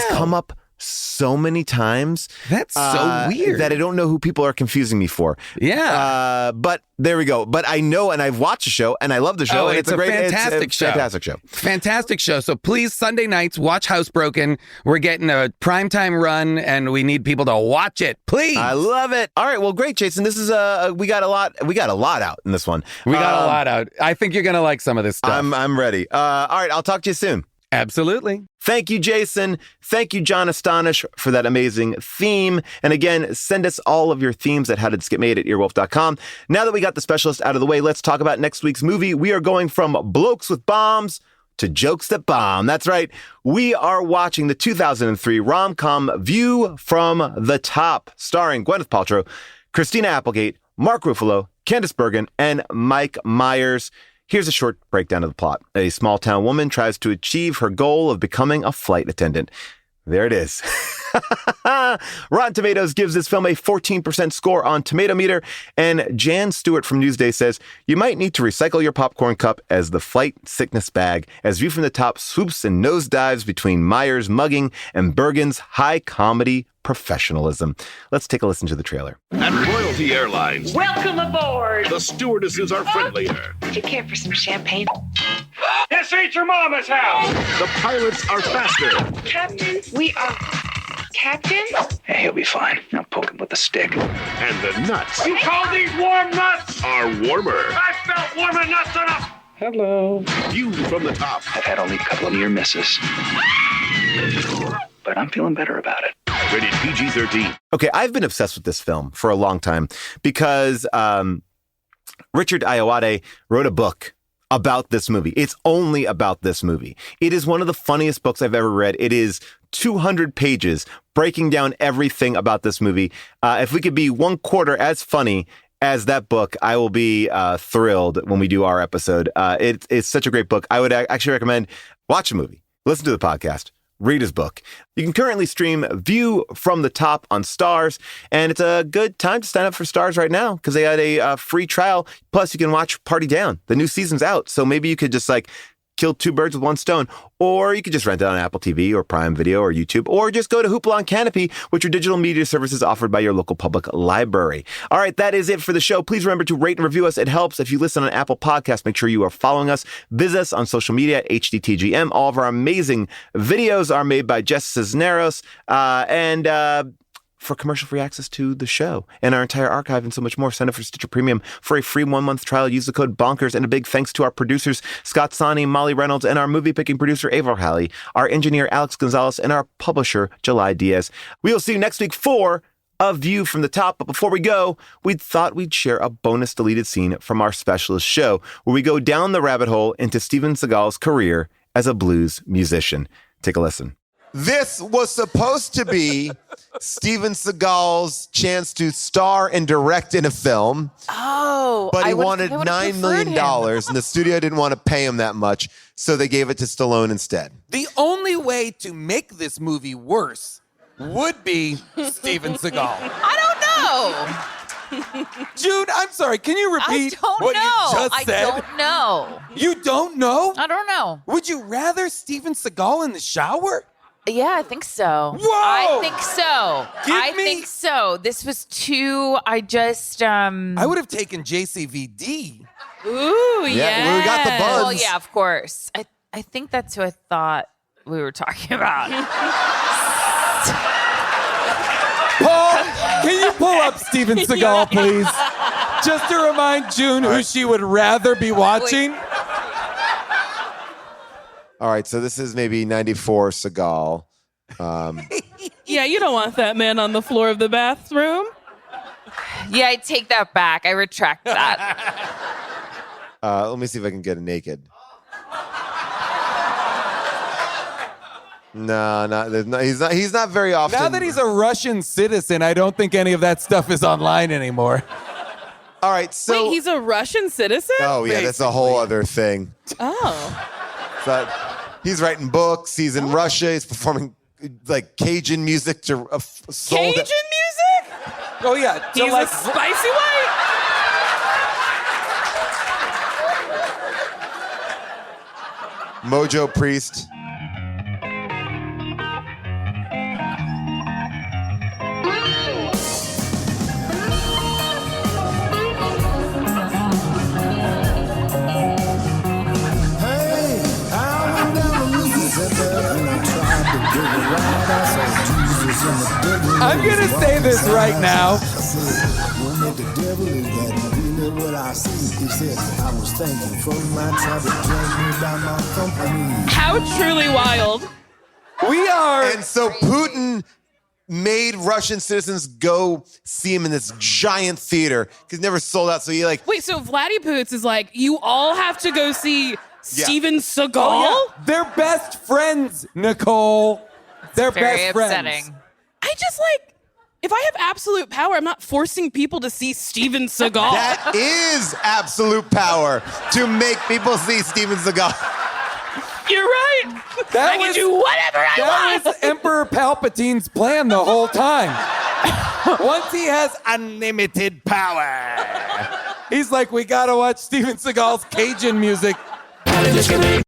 come up so many times. That's so weird. That I don't know who people are confusing me for. Yeah. But there we go. But I know, and I've watched the show, and I love the show. Oh, and it's a fantastic show. Fantastic show. Fantastic show. So please, Sunday nights, watch HouseBroken. We're getting a primetime run, and we need people to watch it. Please. I love it. All right. Well, great, Jason. This is we got a lot out in this one. We got a lot out. I think you're gonna like some of this stuff. I'm ready. All right. I'll talk to you soon. Absolutely. Thank you, Jason. Thank you, John Astonish, for that amazing theme. And again, send us all of your themes at howdidthisgetmade@earwolf.com. Now that we got the specialist out of the way, let's talk about next week's movie. We are going from blokes with bombs to jokes that bomb. That's right. We are watching the 2003 rom-com View from the Top, starring Gwyneth Paltrow, Christina Applegate, Mark Ruffalo, Candice Bergen, and Mike Myers. Here's a short breakdown of the plot. A small-town woman tries to achieve her goal of becoming a flight attendant. There it is. Rotten Tomatoes gives this film a 14% score on Tomato Meter, and Jan Stewart from Newsday says, you might need to recycle your popcorn cup as the flight sickness bag, as View from the Top swoops and nosedives between Myers' mugging and Bergen's high comedy professionalism. Let's take a listen to the trailer. At Royalty Airlines, welcome aboard. the stewardesses are friendlier. Would you care for some champagne? This ain't your mama's house. The pilots are faster. Captain, we are... Captain? Hey, he'll be fine. I'll poke him with a stick. And the nuts You call these warm nuts are warmer. I felt warmer nuts enough. Hello. View from the Top. I've had only a couple of near misses. But I'm feeling better about it. Rated PG-13. Okay, I've been obsessed with this film for a long time because Richard Ayoade wrote a book about this movie. It's only about this movie. It is one of the funniest books I've ever read. It is 200 pages breaking down everything about this movie. If we could be 1/4 as funny as that book, I will be thrilled when we do our episode. It's such a great book. I would actually recommend watch the movie, listen to the podcast, read his book. You can currently stream View from the Top on Stars, and it's a good time to sign up for Stars right now because they had a free trial. Plus, you can watch Party Down. The new season's out, so maybe you could just kill two birds with one stone, or you could just rent it on Apple TV or Prime Video or YouTube, or just go to Hoopla and Canopy, which are digital media services offered by your local public library. All right, that is it for the show. Please remember to rate and review us. It helps. If you listen on Apple Podcasts, make sure you are following us. Visit us on social media at HDTGM. All of our amazing videos are made by Jess Cisneros, for commercial-free access to the show and our entire archive and so much more. Sign up for Stitcher Premium for a free 1-month trial. Use the code BONKERS. And a big thanks to our producers, Scott Sani, Molly Reynolds, and our movie-picking producer, Ava Halley, our engineer, Alex Gonzalez, and our publisher, July Diaz. We will see you next week for A View from the Top. But before we go, we thought we'd share a bonus deleted scene from our specialist show where we go down the rabbit hole into Steven Seagal's career as a blues musician. Take a listen. This was supposed to be Steven Seagal's chance to star and direct in a film. Oh. But he wanted $9 million, and the studio didn't want to pay him that much, so they gave it to Stallone instead. The only way to make this movie worse would be Steven Seagal. I don't know. Jude, I'm sorry. Can you repeat what you just said? I don't know. You don't know? I don't know. Would you rather Steven Seagal in the shower? Yeah, I think so. Whoa! I think so. I Give me- think so. This was too. I would have taken JCVD. Ooh, Yeah, we got the buns. Well, yeah, of course. I think that's who I thought we were talking about. Paul, can you pull up Steven Seagal, please? Just to remind June who she would rather be watching. All right, so this is maybe 94 Seagal. Yeah, you don't want that man on the floor of the bathroom. Yeah, I take that back. I retract that. Let me see if I can get it naked. No, he's not very often. Now that he's a Russian citizen, I don't think any of that stuff is online anymore. All right, so Wait, he's a Russian citizen? oh yeah, that's a whole other thing. Oh. So, he's writing books. He's in Russia. He's performing like Cajun music to Cajun music? Oh yeah, He's like, a spicy white? Mojo Priest. I'm gonna say this right now. How truly wild. We are. And so Putin made Russian citizens go see him in this giant theater because never sold out. So he like Wait, so Vladdy Poots is like, you all have to go see Steven Seagal? Oh, yeah. They're best friends, Nicole. They're Very best friends. upsetting. I just like, if I have absolute power, I'm not forcing people to see Steven Seagal. that is absolute power to make people see Steven Seagal. You're right. I can do whatever I That want. was Emperor Palpatine's plan the whole time. Once he has unlimited power, he's like, we gotta watch Steven Seagal's Cajun music. How did this get made?